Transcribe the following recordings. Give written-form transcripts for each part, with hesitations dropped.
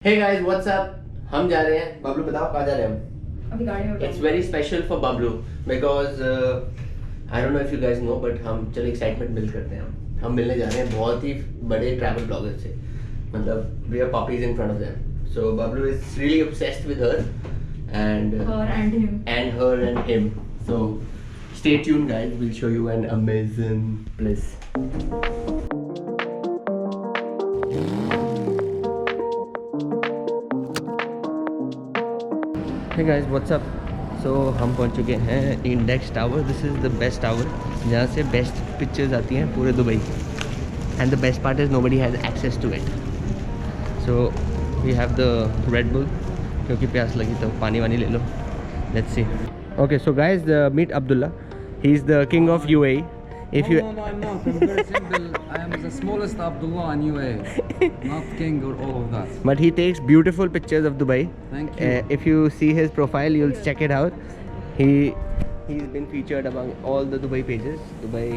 Hey guys, what's up? हम जा रहे हैं. बबलू बताओ कहाँ जा रहे हैं हम? अभी गाड़ी में. It's very special for Bablu because I don't know if you guys know, but हम चलो excitement build करते हैं. हम मिलने जा रहे हैं बहुत ही बड़े travel bloggers से. मतलब we are puppies in front of them. So Bablu is really obsessed with her and her and him. And her and him. So stay tuned, guys. We'll show you an amazing place. Hey guys, what's up? So हम पहुंच चुके हैं Index Tower. This is the best tower जहाँ से best pictures आती हैं पूरे Dubai. And the best part is nobody has access to it. So we have the Red Bull. क्योंकि प्यास लगी तो पानी वानी ले लो. Let's see. Okay so guys meet Abdullah. He is the king of UAE. If you No, I'm not. I'm very simple. I am the smallest Abdullah in UAE. Not king or all of that. But he takes beautiful pictures of Dubai. Thank you. If you see his profile, you'll check it out. He's been featured among all the Dubai pages, Dubai,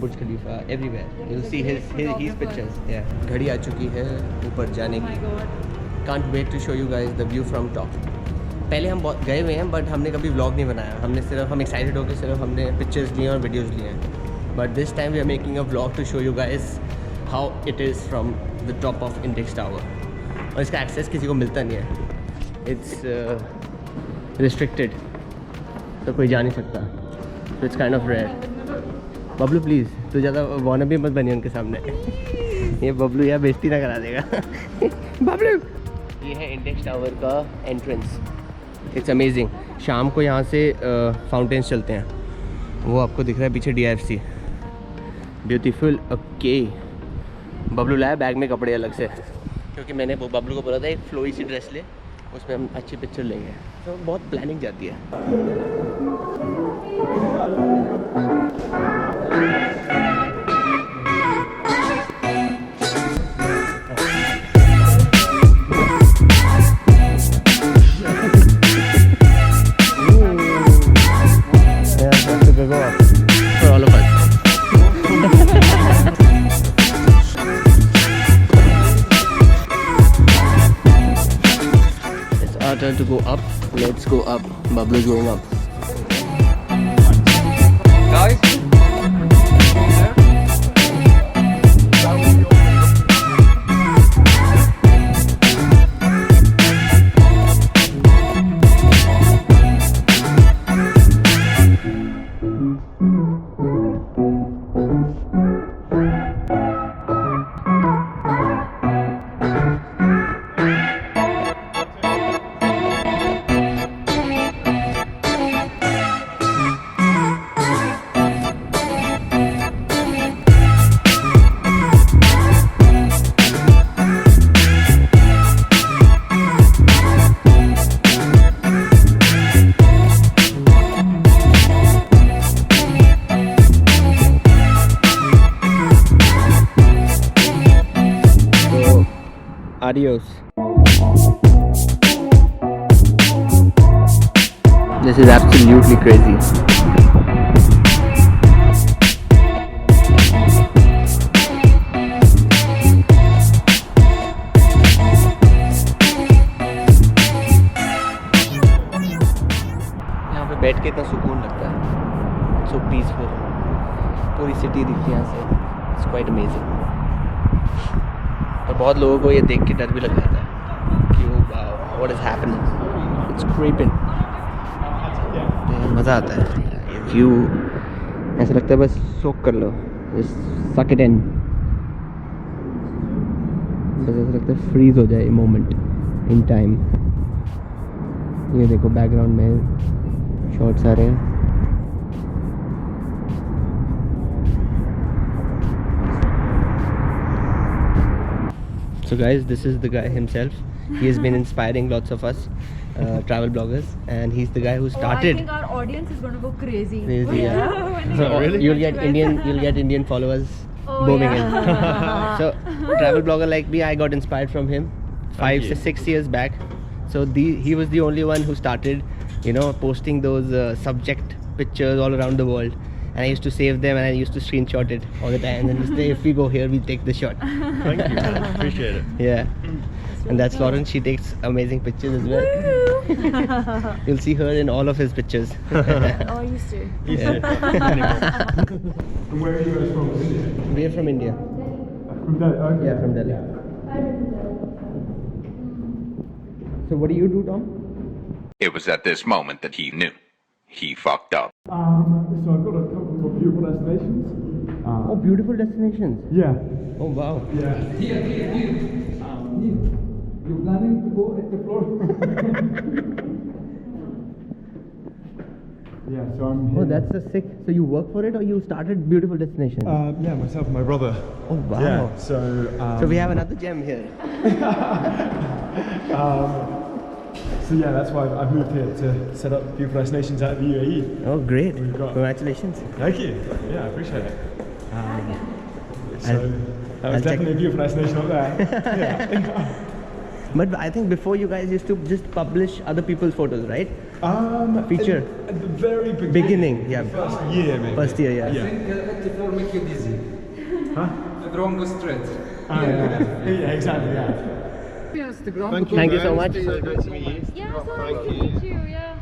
Burj Khalifa, everywhere. You'll see his pictures. Yeah. घड़ी आ चुकी है ऊपर जाने Oh my की. God. Can't wait to show you guys the view from top. पहले हम बहुत गए हुए हैं बट हमने कभी व्लॉग नहीं बनाया. हम एक्साइटेड होकर सिर्फ हमने पिक्चर्स लिए और वीडियोज़ लिए हैं. But this time we are making a vlog to show you guys how it is from the top of Index Tower. और इसका एक्सेस किसी को मिलता नहीं है. It's restricted. तो कोई जा नहीं सकता. So it's kind of rare. Bablu please तू ज़्यादा wannabe मत बनिए उनके सामने. ये बबलू यार बेइज्जती ना करा देगा. बबलू. ये है इंडेक्स टावर का एंट्रेंस. It's amazing. शाम को यहाँ से फाउंटेन्स चलते हैं. वो आपको दिख रहा है पीछे DFC. ब्यूटीफुल. ओके बबलू लाया बैग में कपड़े अलग से क्योंकि मैंने वो बबलू को बोला था एक फ्लोई सी ड्रेस ले, उसमें हम अच्छी पिक्चर लेंगे. तो बहुत प्लानिंग जाती है. For all of us. It's our turn to go up. Let's go up. Bablu's going up. Guys? Adios. This is absolutely crazy. यहाँ पे बैठ के इतना सुकून लगता है. So peaceful. पूरी सिटी दिखती है यहाँ से. It's quite amazing. और बहुत लोगों को ये देख के डर भी लग जाता है कि wow what is happening. It's creeping. मज़ा आता है. ये व्यू ऐसा लगता है बस सोक कर लो. जस्ट सक इट इन. बस ऐसा लगता है फ्रीज हो जाए मोमेंट इन टाइम. ये देखो बैकग्राउंड में शॉट्स आ रहे हैं. So guys, this is the guy himself. He has been inspiring lots of us travel bloggers, and he's the guy who started. I think our audience is going to go crazy. Crazy, yeah. When they So go- really? you'll get Indian followers Oh, booming yeah. in. So travel blogger like me, I got inspired from him 6 years back. So he was the only one who started, posting those subject pictures all around the world. and I used to save them and I used to screenshot it all the time and then just say, if we go here we take the shot. Thank you, man. Appreciate it. Yeah. And that's Lauren. She takes amazing pictures as well. You'll see her in all of his pictures. Oh, I used to. Yeah. And where are you guys from? India? We're from India. From Delhi? Okay. Yeah, from Delhi. So what do you do, Tom? It was at this moment that he knew. He fucked up. So I've got a couple of beautiful destinations. Oh, beautiful destinations. Yeah. Oh, wow. Yeah. Here. You planning to go at the floor? Yeah, so I'm here. Oh, that's a sick. So you work for it, or you started beautiful destinations? Yeah, myself and my brother. Oh, wow. Yeah, so... So we have another gem here. So yeah, that's why I've moved here to set up beautiful destinations out of the UAE. Oh, great. We've got- Congratulations. Thank you. Yeah, I appreciate it. So I'll- that I'll was check- definitely a beautiful destination up there. Yeah. But I think before you guys used to just publish other people's photos, right? Feature. At the very Beginning, yeah. First year, maybe. First year, yeah. I think at the floor make you dizzy. Huh? The drone goes straight. Yeah, exactly. Yeah. Yes, the ground. Thank you so much. Yeah, so nice to meet you. Yeah.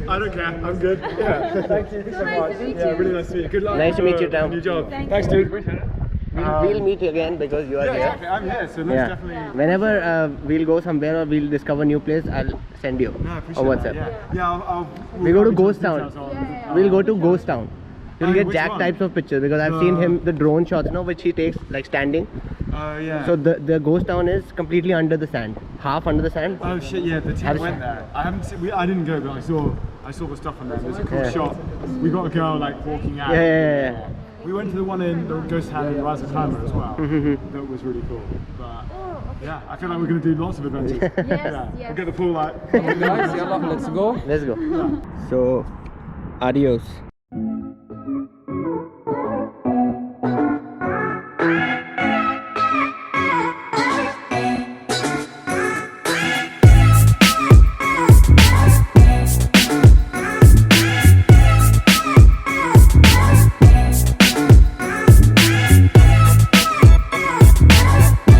I don't care. I'm good. Yeah. Thank you so much. Yeah, really nice to meet you. Good luck. Nice to meet you, Tom. New job. Thank Thanks, you. dude. Appreciate it. We'll meet again because you are Yeah, here. exactly. I'm here, so let's Yeah. definitely. Whenever we'll go somewhere or we'll discover new place, I'll send you No, I appreciate on WhatsApp. that. Yeah, I'll We go to we'll Ghost details Town. on- We'll go to Ghost Town. You'll Oh, get which Jack one? types of pictures because I've seen him the drone shots, which he takes like standing. Oh yeah. So the Ghost Town is completely under the sand, half under the sand. Oh shit! Yeah, the team Have- went there. I haven't. I didn't go, but I saw the stuff on there. There's a cool Yeah. shot. We got a girl like walking out. Yeah. We went to the one in the Ghost Town in Rise of Climber as well. That was really cool. But yeah, I feel like we're gonna do lots of adventures. Yeah. yes. We'll get the full like. Guys, yalla, let's go. Let's go. So, adios.